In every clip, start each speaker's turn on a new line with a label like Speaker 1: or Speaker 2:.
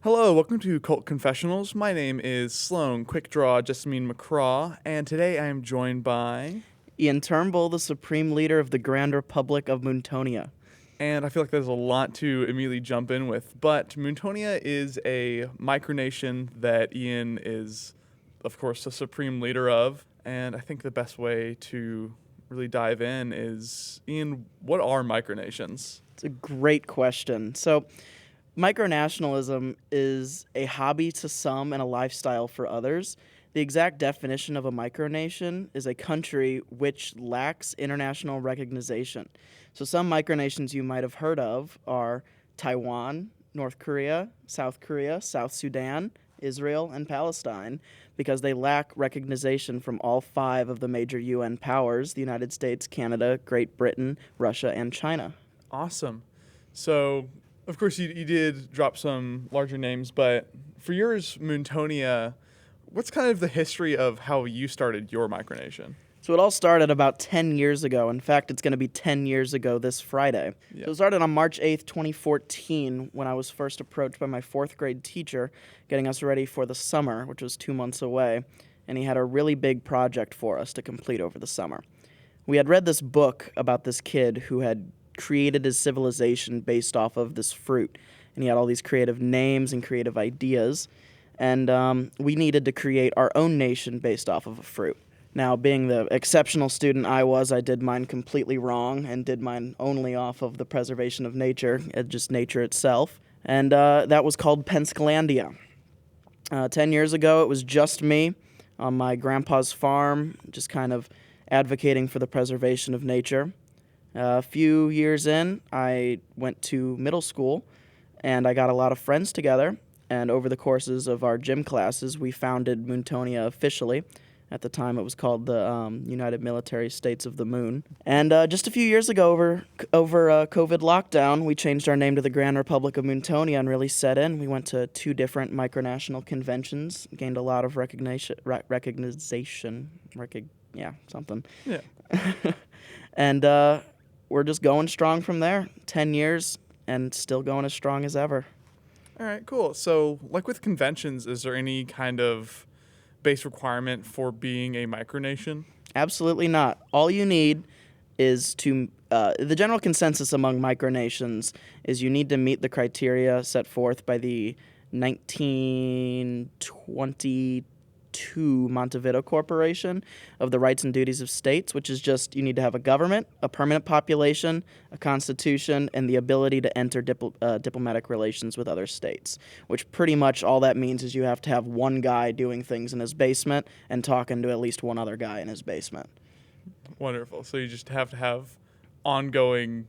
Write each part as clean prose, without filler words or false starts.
Speaker 1: Hello, welcome to Cult Confessionals. My name is Sloane, quick draw, just mean McCraw, and today I am joined by...
Speaker 2: Iain Turnbull, the Supreme Leader of the Grand Republic of Moontonia.
Speaker 1: And I feel like there's a lot to immediately jump in with, but Moontonia is a micronation that Iain is, of course, the Supreme Leader of, and I think the best way to really dive in is, Iain, what are micronations?
Speaker 2: It's a great question. So, micronationalism is a hobby to some and a lifestyle for others. The exact definition of a micronation is a country which lacks international recognition. So some micronations you might have heard of are Taiwan, North Korea, South Sudan, Israel, and Palestine, because they lack recognition from all five of the major UN powers: the United States, Canada, Great Britain, Russia, and China.
Speaker 1: Awesome. So, of course, you did drop some larger names, but for yours, Moontonia, what's kind of the history of how you started your micronation?
Speaker 2: So it all started about 10 years ago. In fact, it's going to be 10 years ago this Friday.
Speaker 1: Yeah.
Speaker 2: So it started on March 8th, 2014, when I was first approached by my fourth grade teacher, getting us ready for the summer, which was 2 months away, and he had a really big project for us to complete over the summer. We had read this book about this kid who had created his civilization based off of this fruit, and he had all these creative names and creative ideas, and we needed to create our own nation based off of a fruit. Now, being the exceptional student I was, I did mine completely wrong and did mine only off of the preservation of nature, just nature itself, and that was called Pennsylvania. 10 years ago, it was just me on my grandpa's farm, just kind of advocating for the preservation of nature. A few years in, I went to middle school, and I got a lot of friends together, and over the courses of our gym classes, we founded Moontonia officially. At the time, it was called the United Military States of the Moon. And just a few years ago, over COVID lockdown, we changed our name to the Grand Republic of Moontonia and really set in. We went to 2 different micronational conventions, gained a lot of something.
Speaker 1: Yeah.
Speaker 2: And we're just going strong from there. 10 years and still going as strong as ever.
Speaker 1: All right, cool. So, like with conventions, is there any kind of base requirement for being a micronation?
Speaker 2: Absolutely not. All you need is to, the general consensus among micronations is you need to meet the criteria set forth by the 1922 Montevideo Corporation of the Rights and Duties of States, which is just you need to have a government, a permanent population, a constitution, and the ability to enter diplomatic relations with other states, which pretty much all that means is you have to have one guy doing things in his basement and talking to at least one other guy in his basement.
Speaker 1: Wonderful. So you just have to have ongoing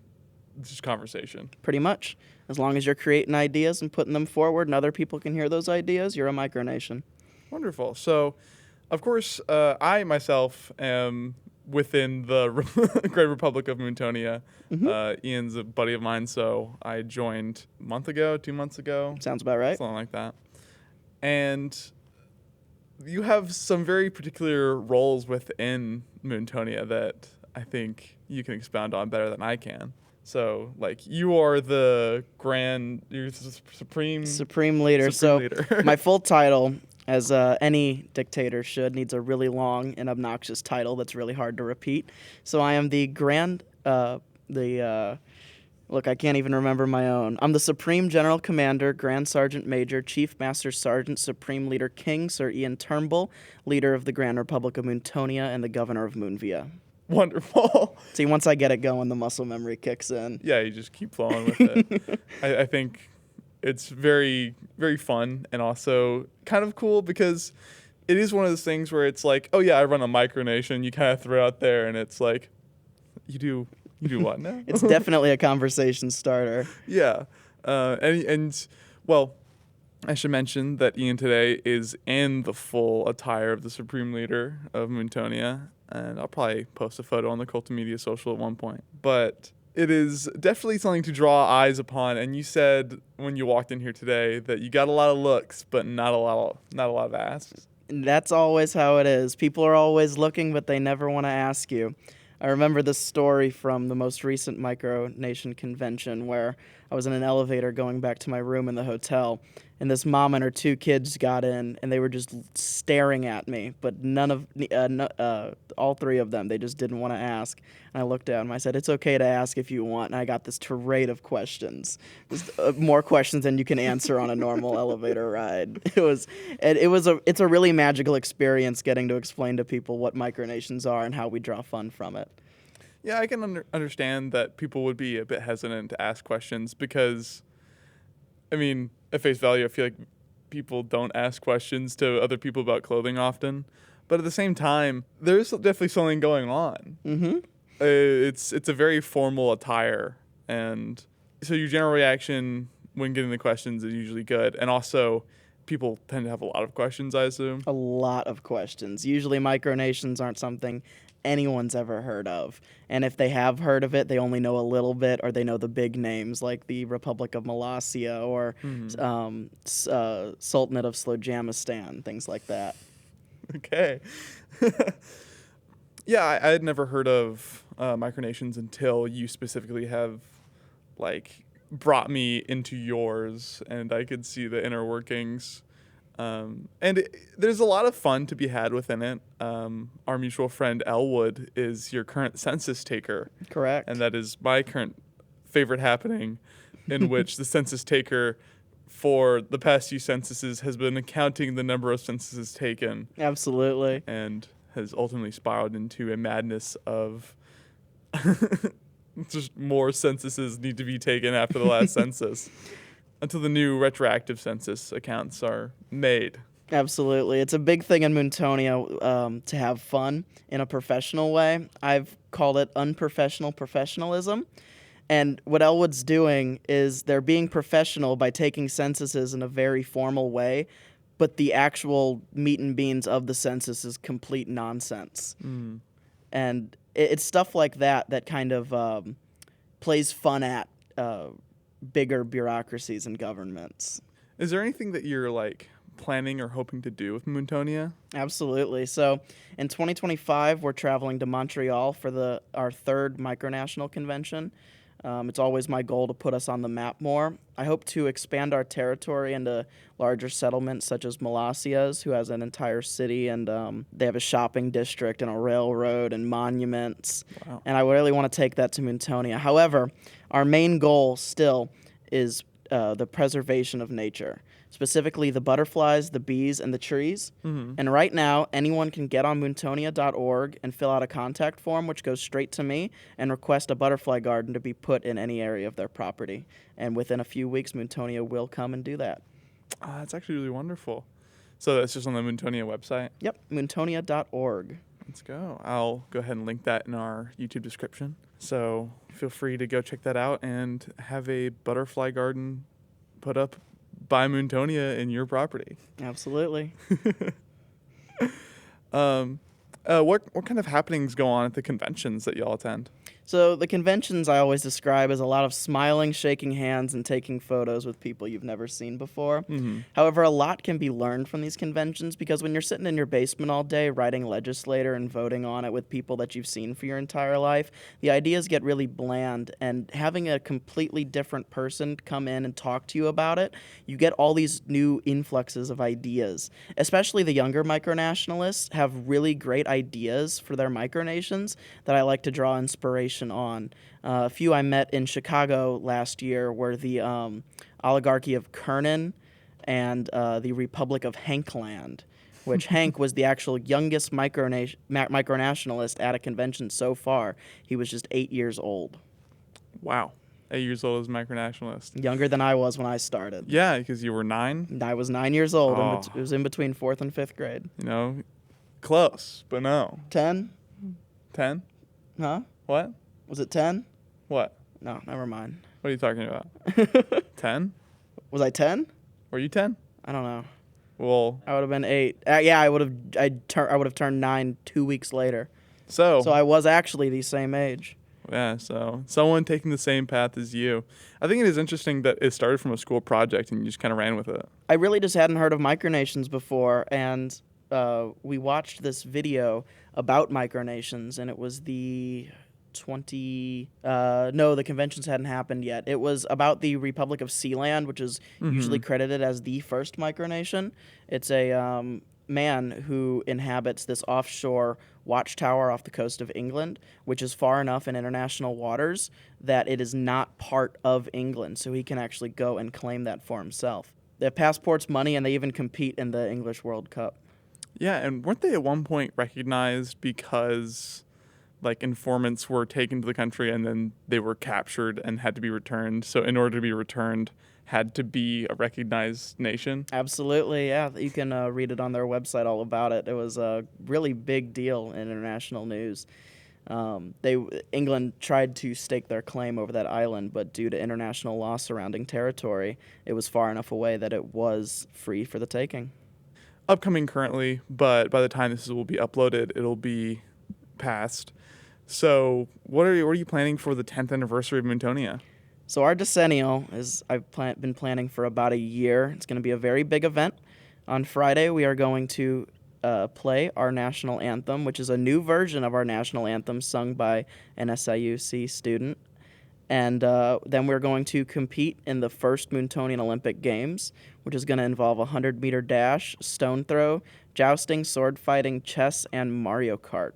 Speaker 1: just conversation.
Speaker 2: Pretty much. As long as you're creating ideas and putting them forward and other people can hear those ideas, you're a micronation.
Speaker 1: Wonderful. So, of course, I myself am within the Grand Republic of Moontonia.
Speaker 2: Mm-hmm.
Speaker 1: Iain's a buddy of mine, so I joined a month ago, 2 months ago.
Speaker 2: Sounds about right.
Speaker 1: Something like that. And you have some very particular roles within Moontonia that I think you can expound on better than I can. So, like, you are you're the
Speaker 2: Supreme Leader.
Speaker 1: Leader.
Speaker 2: My full title, as any dictator should, needs a really long and obnoxious title that's really hard to repeat. So I am look, I can't even remember my own. I'm the Supreme General Commander, Grand Sergeant Major, Chief Master Sergeant, Supreme Leader King, Sir Iain Turnbull, Leader of the Grand Republic of Moontonia, and the Governor of Moonvia.
Speaker 1: Wonderful.
Speaker 2: See, once I get it going, the muscle memory kicks in.
Speaker 1: Yeah, you just keep flowing with it. I think it's very, very fun and also kind of cool because it is one of those things where it's like, oh yeah, I run a micronation. You kind of throw out there and it's like, you do what now?
Speaker 2: It's definitely a conversation starter.
Speaker 1: Yeah. And well, I should mention that Iain today is in the full attire of the Supreme Leader of Moontonia, and I'll probably post a photo on the Cult of Media social at one point. But it is definitely something to draw eyes upon, and you said when you walked in here today that you got a lot of looks, but not a lot of asks.
Speaker 2: That's always how it is. People are always looking, but they never want to ask you. I remember this story from the most recent micronation convention where I was in an elevator going back to my room in the hotel, and this mom and her 2 kids got in, and they were just staring at me, but all 3 of them, they just didn't want to ask. And I looked at them. I said, "It's okay to ask if you want." And I got this tirade of questions, just, more questions than you can answer on a normal elevator ride. It's a really magical experience getting to explain to people what micronations are and how we draw fun from it.
Speaker 1: Yeah, I can understand that people would be a bit hesitant to ask questions because, I mean, at face value, I feel like people don't ask questions to other people about clothing often. But at the same time, there's definitely something going on.
Speaker 2: Mm-hmm.
Speaker 1: It's a very formal attire. And so your general reaction when getting the questions is usually good. And also, people tend to have a lot of questions, I assume.
Speaker 2: A lot of questions. Usually micronations aren't something anyone's ever heard of. And if they have heard of it, they only know a little bit, or they know the big names like the Republic of Molossia or Sultanate of Slojamistan, things like that.
Speaker 1: Okay. Yeah, I had never heard of micronations until you specifically have, like, brought me into yours, and I could see the inner workings. There's a lot of fun to be had within it. Our mutual friend Elwood is your current census taker.
Speaker 2: Correct.
Speaker 1: And that is my current favorite happening, in which the census taker for the past few censuses has been counting the number of censuses taken.
Speaker 2: Absolutely.
Speaker 1: And has ultimately spiraled into a madness of just more censuses need to be taken after the last census until the new retroactive census accounts are made.
Speaker 2: Absolutely. It's a big thing in Moontonia to have fun in a professional way. I've called it unprofessional professionalism. And what Elwood's doing is they're being professional by taking censuses in a very formal way, but the actual meat and beans of the census is complete nonsense.
Speaker 1: Mm.
Speaker 2: And it's stuff like that kind of plays fun at bigger bureaucracies and governments.
Speaker 1: Is there anything that you're, like, planning or hoping to do with Moontonia?
Speaker 2: Absolutely. So in 2025, we're traveling to Montreal for our 3rd micronational convention. It's always my goal to put us on the map more. I hope to expand our territory into larger settlements such as Molossia's, who has an entire city, and they have a shopping district and a railroad and monuments.
Speaker 1: Wow.
Speaker 2: And I really want to take that to Moontonia. However, our main goal still is the preservation of nature, specifically the butterflies, the bees, and the trees.
Speaker 1: Mm-hmm.
Speaker 2: And right now, anyone can get on moontonia.org and fill out a contact form, which goes straight to me, and request a butterfly garden to be put in any area of their property. And within a few weeks, Moontonia will come and do that.
Speaker 1: That's actually really wonderful. So that's just on the Moontonia website?
Speaker 2: Yep, moontonia.org.
Speaker 1: Let's go. I'll go ahead and link that in our YouTube description. So feel free to go check that out and have a butterfly garden put up by Moontonia in your property.
Speaker 2: Absolutely.
Speaker 1: What kind of happenings go on at the conventions that y'all attend?
Speaker 2: So the conventions I always describe as a lot of smiling, shaking hands, and taking photos with people you've never seen before.
Speaker 1: Mm-hmm.
Speaker 2: However, a lot can be learned from these conventions because when you're sitting in your basement all day writing legislator and voting on it with people that you've seen for your entire life, the ideas get really bland, and having a completely different person come in and talk to you about it, you get all these new influxes of ideas. Especially the younger micronationalists have really great ideas for their micronations that I like to draw inspiration on. A few I met in Chicago last year were the oligarchy of Kernan and the Republic of Hankland, which Hank was the actual youngest micronationalist at a convention so far. He was just 8 years old.
Speaker 1: Wow. 8 years old as a micronationalist.
Speaker 2: Younger than I was when I started.
Speaker 1: Yeah, because you were 9?
Speaker 2: I was 9 years old.
Speaker 1: Oh.
Speaker 2: It was in between 4th and 5th grade.
Speaker 1: You know, close, but no.
Speaker 2: 10?
Speaker 1: 10?
Speaker 2: Huh?
Speaker 1: What?
Speaker 2: Was it 10?
Speaker 1: What?
Speaker 2: No, never mind.
Speaker 1: What are you talking about? 10?
Speaker 2: Was I 10?
Speaker 1: Were you 10?
Speaker 2: I don't know.
Speaker 1: Well,
Speaker 2: I would have been 8. Yeah, I would have turned 9 2 weeks later.
Speaker 1: so
Speaker 2: So I was actually the same age.
Speaker 1: yeah, so someone taking the same path as you. I think it is interesting that it started from a school project and you just kind of ran with it.
Speaker 2: I really just hadn't heard of micronations before, and we watched this video about micronations, and it was the No, the conventions hadn't happened yet. It was about the Republic of Sealand, which is usually credited as the first micronation. It's a man who inhabits this offshore watchtower off the coast of England, which is far enough in international waters that it is not part of England, so he can actually go and claim that for himself. They have passports, money, and they even compete in the English World Cup.
Speaker 1: Yeah, and weren't they at one point recognized because like informants were taken to the country and then they were captured and had to be returned? So in order to be returned, had to be a recognized nation?
Speaker 2: Absolutely, yeah. You can read it on their website all about it. It was a really big deal in international news. England tried to stake their claim over that island, but due to international law surrounding territory, it was far enough away that it was free for the taking.
Speaker 1: Upcoming currently, but by the time this will be uploaded, it'll be past. So what are you planning for the 10th anniversary of Moontonia?
Speaker 2: So our decennial is been planning for about a year. It's going to be a very big event. On Friday, we are going to play our national anthem, which is a new version of our national anthem sung by an SIUC student. And then we're going to compete in the first Moontonian Olympic Games, which is going to involve a 100-meter dash, stone throw, jousting, sword fighting, chess, and Mario Kart.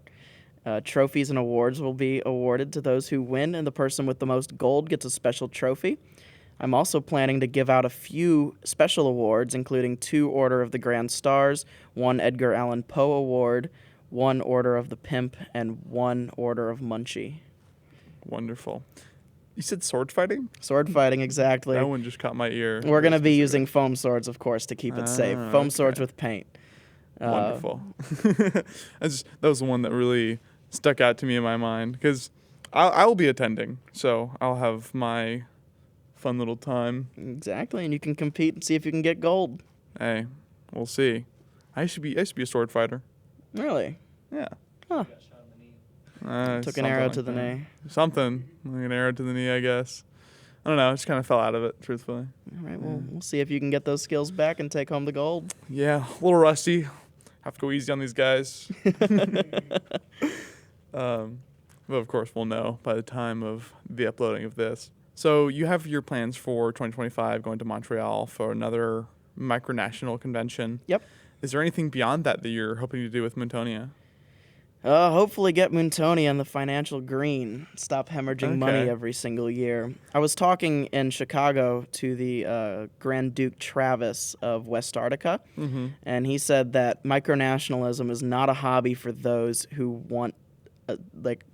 Speaker 2: Trophies and awards will be awarded to those who win, and the person with the most gold gets a special trophy. I'm also planning to give out a few special awards, including 2 Order of the Grand Stars, 1 Edgar Allan Poe Award, 1 Order of the Pimp, and 1 Order of Munchie.
Speaker 1: Wonderful. You said sword fighting?
Speaker 2: Sword fighting, exactly.
Speaker 1: That one just caught my ear.
Speaker 2: We're going to be using foam swords, of course, to keep it safe. Foam swords with paint.
Speaker 1: Wonderful. That was the one that really stuck out to me in my mind, because I will be attending, so I'll have my fun little time.
Speaker 2: Exactly, and you can compete and see if you can get gold.
Speaker 1: Hey, we'll see. I used to be a sword fighter.
Speaker 2: Really?
Speaker 1: Yeah.
Speaker 2: Huh. Took an arrow to the knee.
Speaker 1: Something like an arrow to the knee, I guess. I don't know. I just kind of fell out of it, truthfully.
Speaker 2: All right. Well, we'll see if you can get those skills back and take home the gold.
Speaker 1: Yeah, a little rusty. Have to go easy on these guys. But of course, we'll know by the time of the uploading of this. So you have your plans for 2025 going to Montreal for another micronational convention.
Speaker 2: Yep.
Speaker 1: Is there anything beyond that you're hoping to do with Moontonia?
Speaker 2: Hopefully get Moontonia in the financial green. Stop hemorrhaging money every single year. I was talking in Chicago to the Grand Duke Travis of West Arctica, and he said that micronationalism is not a hobby for those who want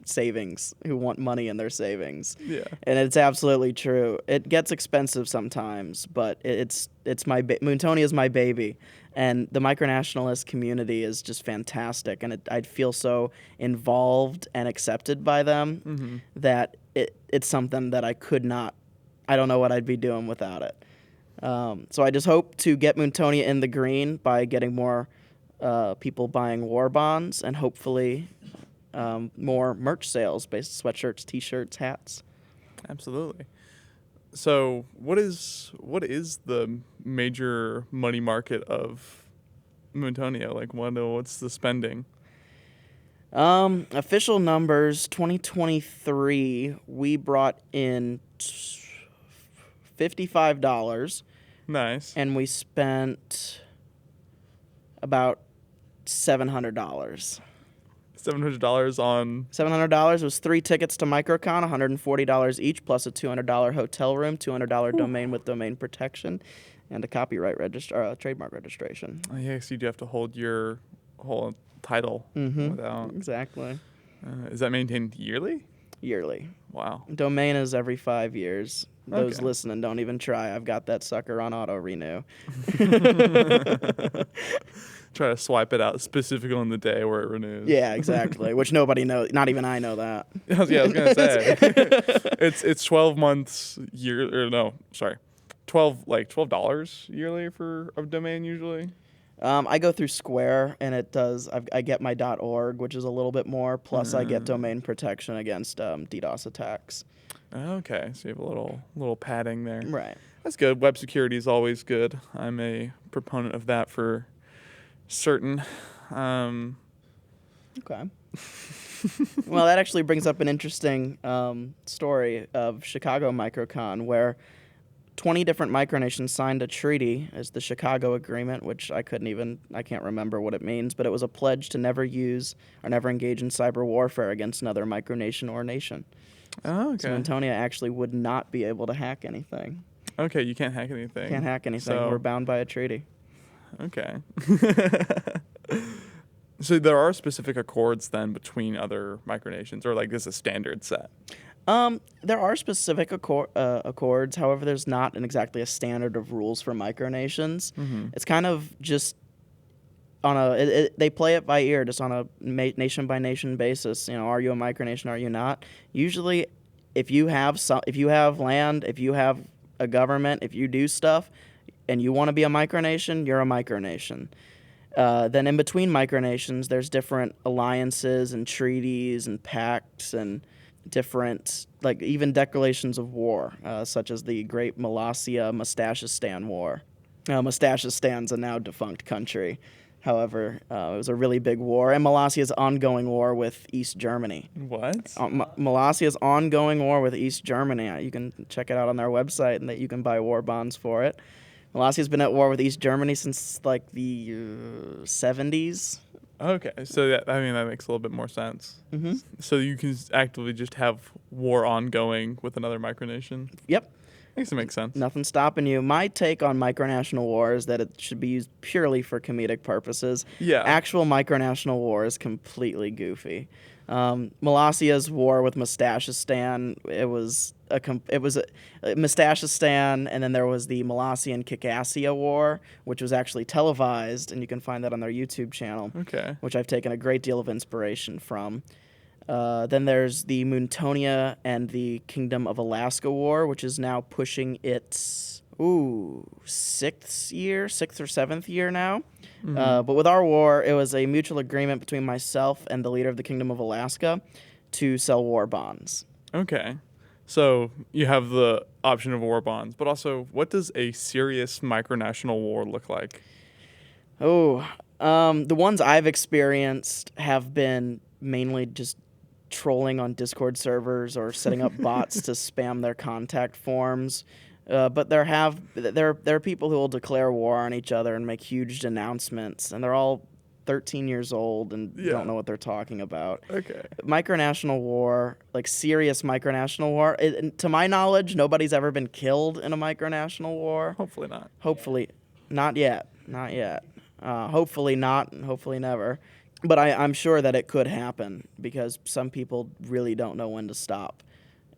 Speaker 2: savings, who want money in their savings.
Speaker 1: Yeah.
Speaker 2: And it's absolutely true. It gets expensive sometimes, but Moontonia is my baby. And the micronationalist community is just fantastic, and I'd feel so involved and accepted by them that it's something that I don't know what I'd be doing without it. So I just hope to get Moontonia in the green by getting more people buying war bonds, and hopefully more merch sales, based sweatshirts, T-shirts, hats.
Speaker 1: Absolutely. So what is the major money market of Moontonia? Like, what's the spending?
Speaker 2: Official numbers, 2023, we brought in $55.
Speaker 1: Nice.
Speaker 2: And we spent about $700.
Speaker 1: $700 on...
Speaker 2: $700 was 3 tickets to MicroCon, $140 each, plus a $200 hotel room, $200 domain with domain protection, and a copyright trademark registration.
Speaker 1: Oh, yeah, so you do have to hold your whole title without...
Speaker 2: Exactly.
Speaker 1: Is that maintained yearly?
Speaker 2: Yearly.
Speaker 1: Wow.
Speaker 2: Domain is every 5 years. Those listening, don't even try. I've got that sucker on auto renew.
Speaker 1: Try to swipe it out specifically on the day where it renews.
Speaker 2: Yeah, exactly. Which nobody knows. Not even I know that.
Speaker 1: Yeah, I was gonna say it's 12 months $12 yearly for a domain usually.
Speaker 2: I go through Square, and it does. I get my .org, which is a little bit more. Plus, I get domain protection against DDoS attacks.
Speaker 1: Okay, so you have a little padding there.
Speaker 2: Right.
Speaker 1: That's good. Web security is always good. I'm a proponent of that for certain.
Speaker 2: Okay. Well, that actually brings up an interesting story of Chicago Microcon, where 20 different micronations signed a treaty as the Chicago Agreement, which I can't remember what it means, but it was a pledge to never use or never engage in cyber warfare against another micronation or nation.
Speaker 1: Oh, okay.
Speaker 2: So Moontonia actually would not be able to hack anything.
Speaker 1: Okay, you can't hack anything.
Speaker 2: Can't hack anything.
Speaker 1: So,
Speaker 2: We're bound by a treaty.
Speaker 1: okay. So there are specific accords then between other micronations, or like this is a standard set?
Speaker 2: There are specific accords. However, there's not exactly a standard of rules for micronations.
Speaker 1: Mm-hmm.
Speaker 2: It's kind of just on they play it by ear, just on a nation by nation basis. You know, are you a micronation? Are you not? Usually, if you have land, if you have a government, if you do stuff, and you want to be a micronation, you're a micronation. Then in between micronations, there's different alliances and treaties and pacts and different, like even declarations of war, such as the Great Mulassia-Mustashistan War. Mustachistan's a now defunct country. However, it was a really big war, and Malassia's ongoing war with East Germany.
Speaker 1: What?
Speaker 2: Malassia's ongoing war with East Germany. You can check it out on their website, and that you can buy war bonds for it. Malassia's been at war with East Germany since like the 70s.
Speaker 1: Okay, so that makes a little bit more sense.
Speaker 2: Mm-hmm.
Speaker 1: So you can actively just have war ongoing with another micronation?
Speaker 2: Yep.
Speaker 1: I guess it makes sense.
Speaker 2: Nothing stopping you. My take on micronational war is that it should be used purely for comedic purposes.
Speaker 1: Yeah.
Speaker 2: Actual micronational war is completely goofy. Malassia's war with Mustashistan, it was Mustashistan, and then there was the Malassian Khakassia War, which was actually televised, and you can find that on their YouTube channel.
Speaker 1: Okay.
Speaker 2: Which I've taken a great deal of inspiration from. Then there's the Moontonia and the Kingdom of Alaska War, which is now pushing its sixth or seventh year now.
Speaker 1: Mm-hmm.
Speaker 2: But with our war, it was a mutual agreement between myself and the leader of the Kingdom of Alaska to sell war bonds.
Speaker 1: Okay. So you have the option of war bonds, but also what does a serious micronational war look like?
Speaker 2: The ones I've experienced have been mainly just trolling on Discord servers or setting up bots to spam their contact forms. But there are people who will declare war on each other and make huge announcements, and they're all 13 years old and don't know what they're talking about.
Speaker 1: Okay.
Speaker 2: Micronational war, like serious micronational war, to my knowledge, nobody's ever been killed in a micronational war.
Speaker 1: Hopefully not.
Speaker 2: Hopefully. Not yet. Hopefully not, and hopefully never. But I'm sure that it could happen because some people really don't know when to stop.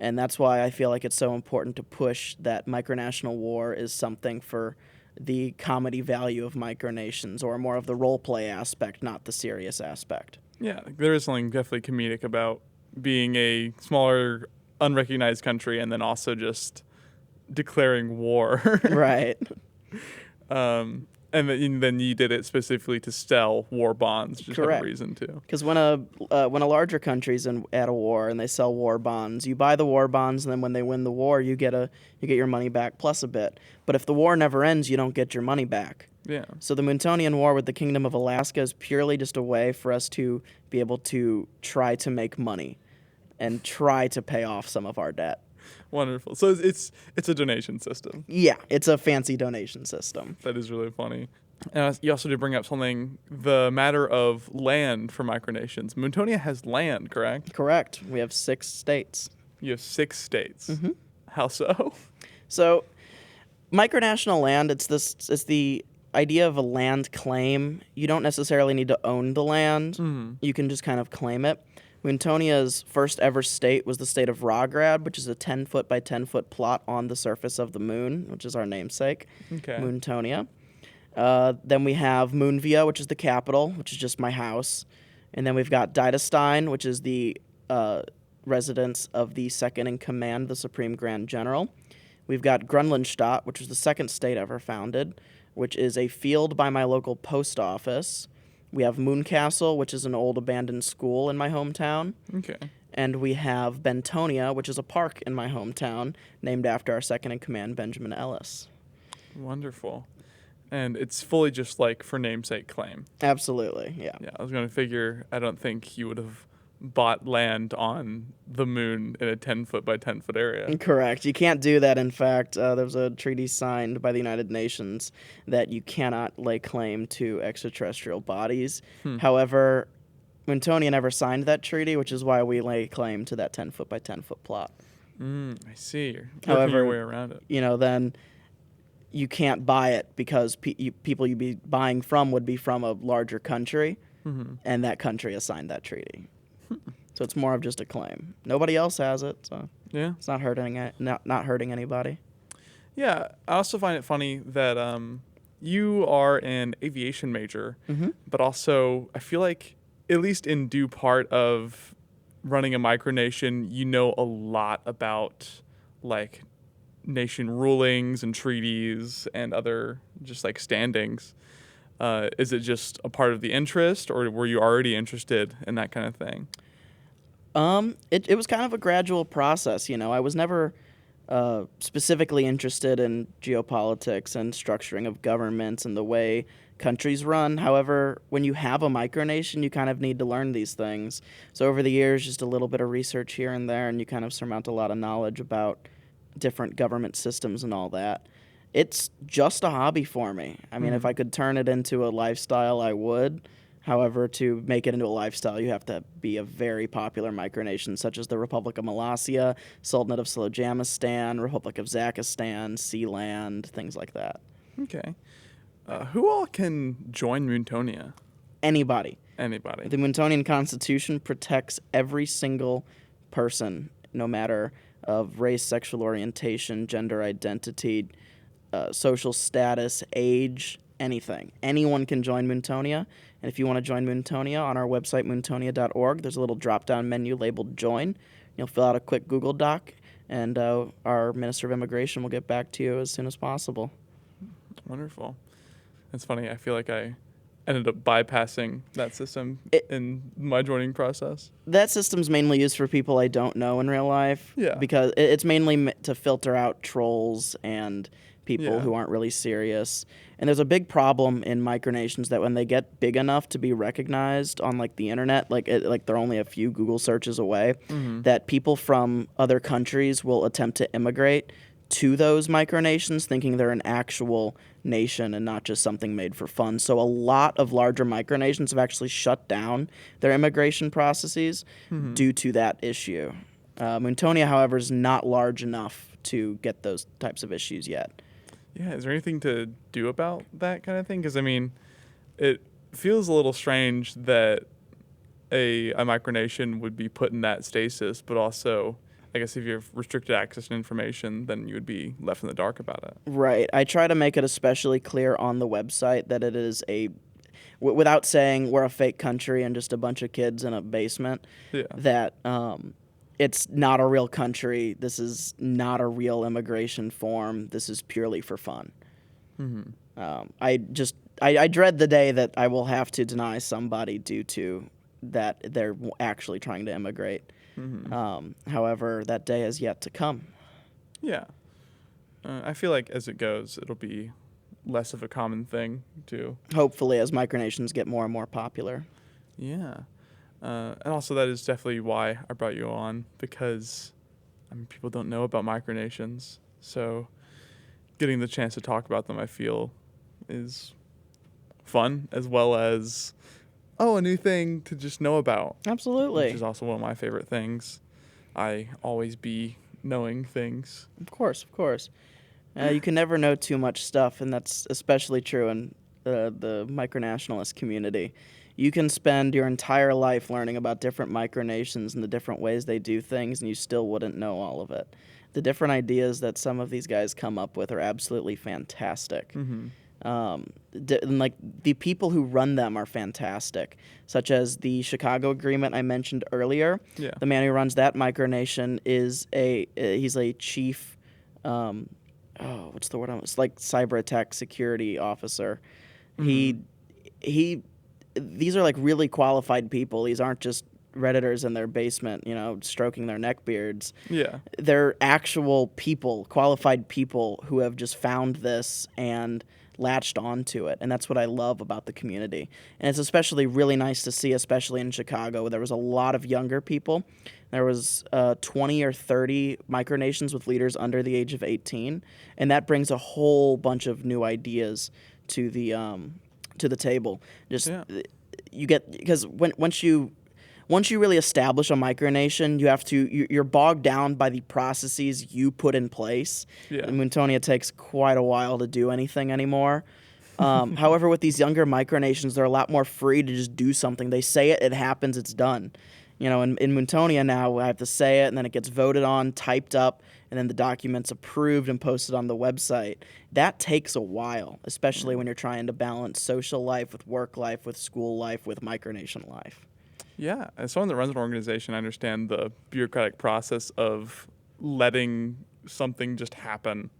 Speaker 2: And that's why I feel like it's so important to push that micronational war is something for the comedy value of micronations, or more of the role play aspect, not the serious aspect.
Speaker 1: Yeah, there is something definitely comedic about being a smaller, unrecognized country and then also just declaring war.
Speaker 2: Right.
Speaker 1: And then you did it specifically to sell war bonds, just for a reason too.
Speaker 2: Because when a larger country's at a war and they sell war bonds, you buy the war bonds, and then when they win the war, you get your money back plus a bit. But if the war never ends, you don't get your money back.
Speaker 1: Yeah.
Speaker 2: So the Moontonian War with the Kingdom of Alaska is purely just a way for us to be able to try to make money and try to pay off some of our debt.
Speaker 1: Wonderful. So it's a donation system.
Speaker 2: Yeah, it's a fancy donation system.
Speaker 1: That is really funny. And you also did bring up something, the matter of land for micronations. Moontonia has land, correct?
Speaker 2: Correct. We have 6 states.
Speaker 1: You have 6 states.
Speaker 2: Mm-hmm.
Speaker 1: How so?
Speaker 2: So, micronational land, it's the idea of a land claim. You don't necessarily need to own the land.
Speaker 1: Mm-hmm.
Speaker 2: You can just kind of claim it. Moontonia's first ever state was the state of Rograd, which is a 10-foot by 10-foot plot on the surface of the moon, which is our namesake,
Speaker 1: Okay.
Speaker 2: Moontonia. Then we have Moonvia, which is the capital, which is just my house. And then we've got Diondre, which is the residence of the second in command, the Supreme Grand General. We've got Grunlandstadt, which was the second state ever founded, which is a field by my local post office. We have Mooncastle, which is an old abandoned school in my hometown.
Speaker 1: Okay.
Speaker 2: And we have Bentonia, which is a park in my hometown, named after our second in command, Benjamin Ellis.
Speaker 1: Wonderful. And it's fully just like for namesake claim.
Speaker 2: Absolutely, yeah.
Speaker 1: Yeah, I was going to figure, I don't think you would have bought land on the moon in a 10-foot by 10-foot area.
Speaker 2: Correct. You can't do that. In fact, there's a treaty signed by the United Nations that you cannot lay claim to extraterrestrial bodies. However, Moontonia never signed that treaty, which is why we lay claim to that 10-foot by 10-foot plot.
Speaker 1: I see. You're working
Speaker 2: However,
Speaker 1: your way around it.
Speaker 2: Then you can't buy it because people you'd be buying from would be from a larger country, and that country has signed that treaty. So it's more of just a claim. Nobody else has it, so
Speaker 1: Yeah.
Speaker 2: it's not hurting anybody.
Speaker 1: Yeah. I also find it funny that you are an aviation major, but also I feel like, at least in due part of running a micronation, you know a lot about like nation rulings and treaties and other just like standings. Is it just a part of the interest, or were you already interested in that kind of thing?
Speaker 2: It was kind of a gradual process. I was never specifically interested in geopolitics and structuring of governments and the way countries run. However, when you have a micronation, you kind of need to learn these things. So over the years, just a little bit of research here and there, and you kind of surmount a lot of knowledge about different government systems and all that. It's just a hobby for me. I mean, if I could turn it into a lifestyle, I would. However, to make it into a lifestyle, you have to be a very popular micronation, such as the Republic of Molossia, Sultanate of Slowjamistan, Republic of Zakistan, Sealand, things like that.
Speaker 1: Okay. Who all can join Moontonia?
Speaker 2: Anybody.
Speaker 1: Anybody.
Speaker 2: The Moontonian Constitution protects every single person, no matter of race, sexual orientation, gender identity, social status, age, anything. Anyone can join Moontonia. And if you want to join Moontonia, on our website, moontonia.org, there's a little drop-down menu labeled Join. You'll fill out a quick Google Doc, and our Minister of Immigration will get back to you as soon as possible.
Speaker 1: Wonderful. It's funny. I feel like I ended up bypassing that system in my joining process.
Speaker 2: That system's mainly used for people I don't know in real life.
Speaker 1: Yeah.
Speaker 2: Because it's mainly to filter out trolls and people who aren't really serious. And there's a big problem in micronations that when they get big enough to be recognized on like the internet, like they're only a few Google searches away, that people from other countries will attempt to immigrate to those micronations thinking they're an actual nation and not just something made for fun. So a lot of larger micronations have actually shut down their immigration processes due to that issue. Moontonia, however, is not large enough to get those types of issues yet.
Speaker 1: Yeah, is there anything to do about that kind of thing? Because, I mean, it feels a little strange that a micronation would be put in that stasis, but also, I guess if you have restricted access to information, then you would be left in the dark about it.
Speaker 2: Right. I try to make it especially clear on the website that it is without saying we're a fake country and just a bunch of kids in a basement, that it's not a real country. This is not a real immigration form. This is purely for fun. I dread the day that I will have to deny somebody due to that they're actually trying to immigrate. However, that day has yet to come.
Speaker 1: Yeah. I feel like as it goes, it'll be less of a common thing too.
Speaker 2: Hopefully, as micronations get more and more popular.
Speaker 1: Yeah. And also that is definitely why I brought you on, because people don't know about micronations. So getting the chance to talk about them, I feel, is fun, as well as, a new thing to just know about.
Speaker 2: Absolutely.
Speaker 1: Which is also one of my favorite things. I always be knowing things.
Speaker 2: Of course. You can never know too much stuff, and that's especially true in the micronationalist community. You can spend your entire life learning about different micronations and the different ways they do things, and you still wouldn't know all of it. The different ideas that some of these guys come up with are absolutely fantastic. Like the people who run them are fantastic, such as the Chicago Agreement I mentioned earlier.
Speaker 1: Yeah.
Speaker 2: The man who runs that micronation is he's a chief, what's the word? It's like cyber attack security officer. These are like really qualified people. These aren't just Redditors in their basement, stroking their neckbeards.
Speaker 1: Yeah.
Speaker 2: They're actual people, qualified people who have just found this and latched onto it, and that's what I love about the community. And it's especially really nice to see, especially in Chicago, where there was a lot of younger people. There was 20 or 30 micronations with leaders under the age of 18, and that brings a whole bunch of new ideas to the table. Just
Speaker 1: Yeah.
Speaker 2: you get, because once you really establish a micronation, you're bogged down by the processes you put in place.
Speaker 1: Yeah.
Speaker 2: And Moontonia takes quite a while to do anything anymore. However, with these younger micronations, they're a lot more free to just do something. They say it, it happens, it's done. You know, in Moontonia now, I have to say it, and then it gets voted on, typed up, and then the document's approved and posted on the website. That takes a while, especially when you're trying to balance social life with work life, with school life, with micronation life.
Speaker 1: Yeah, as someone that runs an organization, I understand the bureaucratic process of letting something just happen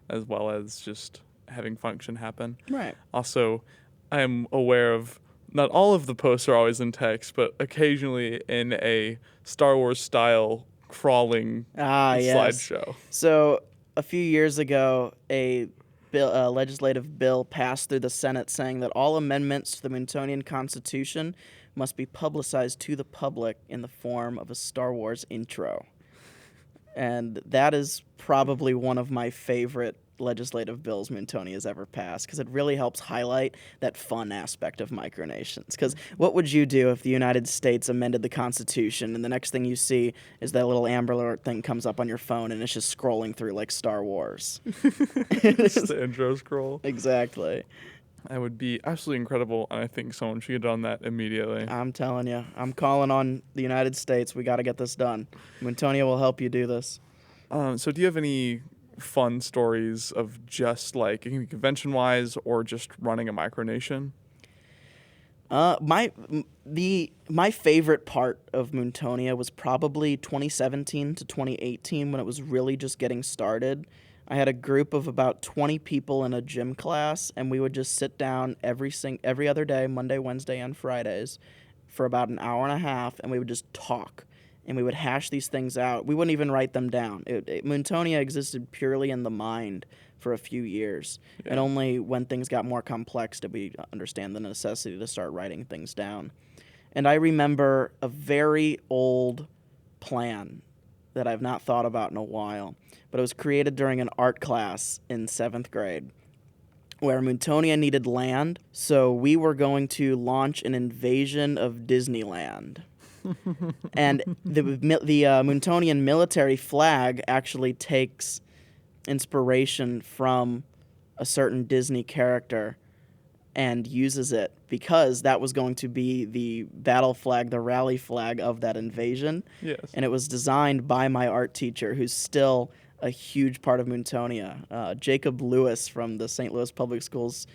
Speaker 1: as well as just having function happen.
Speaker 2: Right.
Speaker 1: Also, I am aware of not all of the posts are always in text, but occasionally in a Star Wars style crawling
Speaker 2: Yes.
Speaker 1: slideshow.
Speaker 2: So a few years ago, a legislative bill passed through the Senate saying that all amendments to the Moontonian Constitution must be publicized to the public in the form of a Star Wars intro. And that is probably one of my favorite legislative bills Moontonia has ever passed, because it really helps highlight that fun aspect of micronations. Because what would you do if the United States amended the Constitution and the next thing you see is that little Amber Alert thing comes up on your phone and it's just scrolling through like Star Wars?
Speaker 1: It's the intro scroll.
Speaker 2: Exactly.
Speaker 1: That would be absolutely incredible, and I think someone should get on that immediately.
Speaker 2: I'm telling you, I'm calling on the United States. We got to get this done. Moontonia will help you do this.
Speaker 1: So do you have any fun stories of just like, it can be convention-wise or just running a micronation?
Speaker 2: My favorite part of Moontonia was probably 2017 to 2018 when it was really just getting started. I had a group of about 20 people in a gym class, and we would just sit down every other day, Monday, Wednesday, and Fridays, for about an hour and a half, and we would just talk. And we would hash these things out. We wouldn't even write them down. Moontonia existed purely in the mind for a few years.
Speaker 1: Yeah.
Speaker 2: And only when things got more complex did we understand the necessity to start writing things down. And I remember a very old plan that I've not thought about in a while. But it was created during an art class in 7th grade, where Moontonia needed land, so we were going to launch an invasion of Disneyland. And the Moontonian military flag actually takes inspiration from a certain Disney character and uses it, because that was going to be the battle flag, the rally flag of that invasion.
Speaker 1: Yes.
Speaker 2: And it was designed by my art teacher, who's still a huge part of Moontonia, Jacob Lewis from the St. Louis Public Schools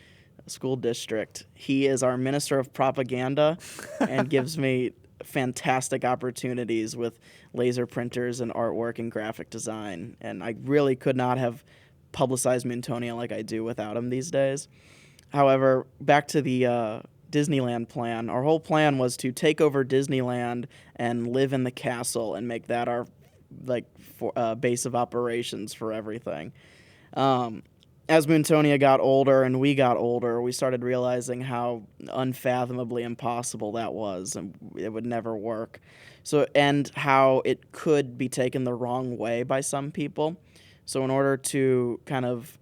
Speaker 2: School District. He is our Minister of Propaganda and gives me fantastic opportunities with laser printers and artwork and graphic design. And I really could not have publicized Moontonia like I do without him these days. However, back to the Disneyland plan. Our whole plan was to take over Disneyland and live in the castle and make that our base of operations for everything. As Moontonia got older and we got older, we started realizing how unfathomably impossible that was, and it would never work. So, and how it could be taken the wrong way by some people. So in order to kind of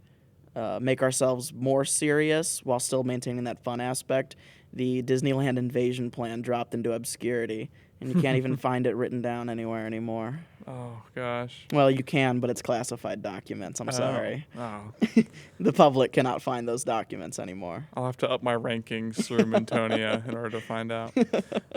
Speaker 2: make ourselves more serious while still maintaining that fun aspect, the Disneyland invasion plan dropped into obscurity, and you can't even find it written down anywhere anymore.
Speaker 1: Oh, gosh.
Speaker 2: Well, you can, but it's classified documents. I'm sorry.
Speaker 1: Oh.
Speaker 2: The public cannot find those documents anymore.
Speaker 1: I'll have to up my rankings through Moontonia in order to find out.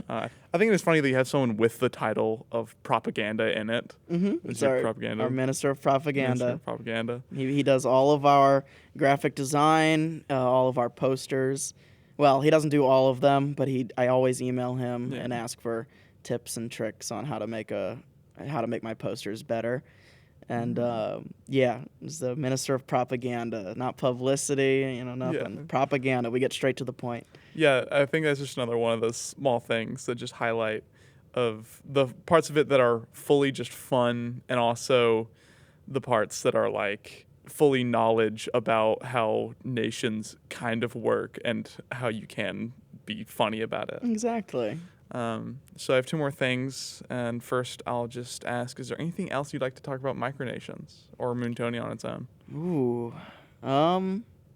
Speaker 1: I think it's funny that you have someone with the title of propaganda in it.
Speaker 2: Mm-hmm. It's our Minister of Propaganda.
Speaker 1: Minister of Propaganda.
Speaker 2: He does all of our graphic design, all of our posters. Well, he doesn't do all of them, but I always email him and ask for tips and tricks on how to make my posters better. And it's the Minister of Propaganda, not publicity, nothing.
Speaker 1: Yeah.
Speaker 2: Propaganda. We get straight to the point.
Speaker 1: Yeah, I think that's just another one of those small things that just highlight of the parts of it that are fully just fun, and also the parts that are like fully knowledge about how nations kind of work and how you can be funny about it.
Speaker 2: Exactly.
Speaker 1: So I have two more things, and first I'll just ask, is there anything else you'd like to talk about micronations or Moontonia on its own?
Speaker 2: Ooh.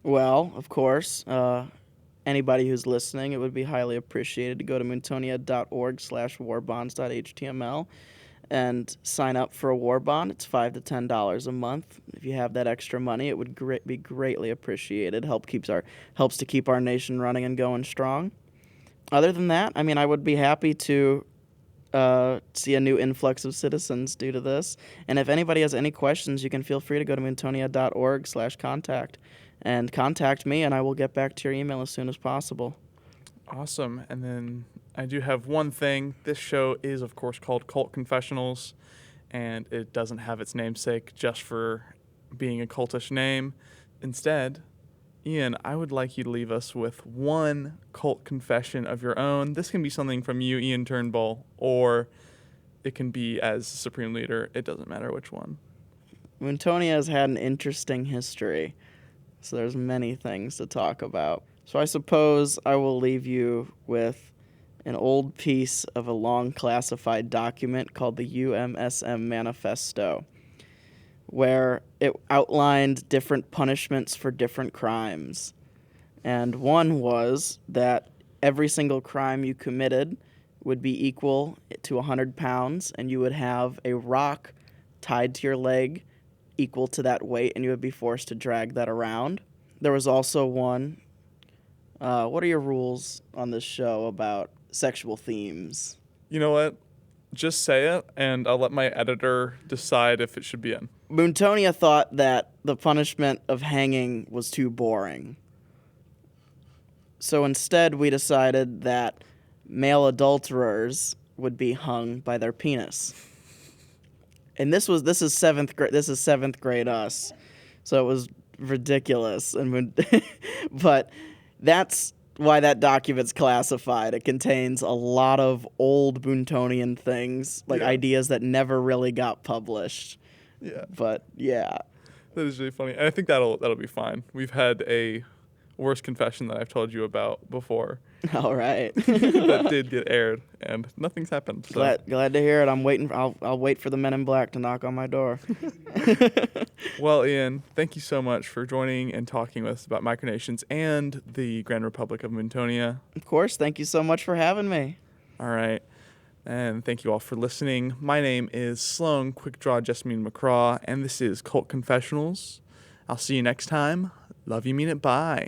Speaker 2: Well, of course, anybody who's listening, it would be highly appreciated to go to moontonia.org/warbonds.html and sign up for a war bond. It's $5 to $10 a month. If you have that extra money, it would be greatly appreciated. Helps to keep our nation running and going strong. Other than that, I mean, I would be happy to see a new influx of citizens due to this. And if anybody has any questions, you can feel free to go to moontonia.org/contact and contact me, and I will get back to your email as soon as possible.
Speaker 1: Awesome. And then I do have one thing. This show is, of course, called Cult Confessionals, and it doesn't have its namesake just for being a cultish name. Instead, Iain, I would like you to leave us with one cult confession of your own. This can be something from you, Iain Turnbull, or it can be as Supreme Leader. It doesn't matter which one.
Speaker 2: Moontonia has had an interesting history, so there's many things to talk about. So I suppose I will leave you with an old piece of a long classified document called the UMSM Manifesto, where it outlined different punishments for different crimes. And one was that every single crime you committed would be equal to 100 pounds, and you would have a rock tied to your leg equal to that weight, and you would be forced to drag that around. There was also one, what are your rules on this show about sexual themes?
Speaker 1: You know what? Just say it, and I'll let my editor decide if it should be in.
Speaker 2: Moontonia thought that the punishment of hanging was too boring. So instead, we decided that male adulterers would be hung by their penis. And this is seventh grade us, so it was ridiculous. But that's why that document's classified. It contains a lot of old Moontonian things, like ideas that never really got published.
Speaker 1: Yeah.
Speaker 2: But yeah.
Speaker 1: That is really funny. And I think that'll be fine. We've had a worse confession that I've told you about before.
Speaker 2: All right.
Speaker 1: That did get aired, and nothing's happened. So.
Speaker 2: Glad to hear it. I'm waiting. I'll wait for the Men in Black to knock on my door.
Speaker 1: Well, Iain, thank you so much for joining and talking with us about micronations and the Grand Republic of Moontonia.
Speaker 2: Of course. Thank you so much for having me.
Speaker 1: All right. And thank you all for listening. My name is Sloane Quickdraw Jessamine McCraw, and this is Cult Confessionals. I'll see you next time. Love you, mean it. Bye.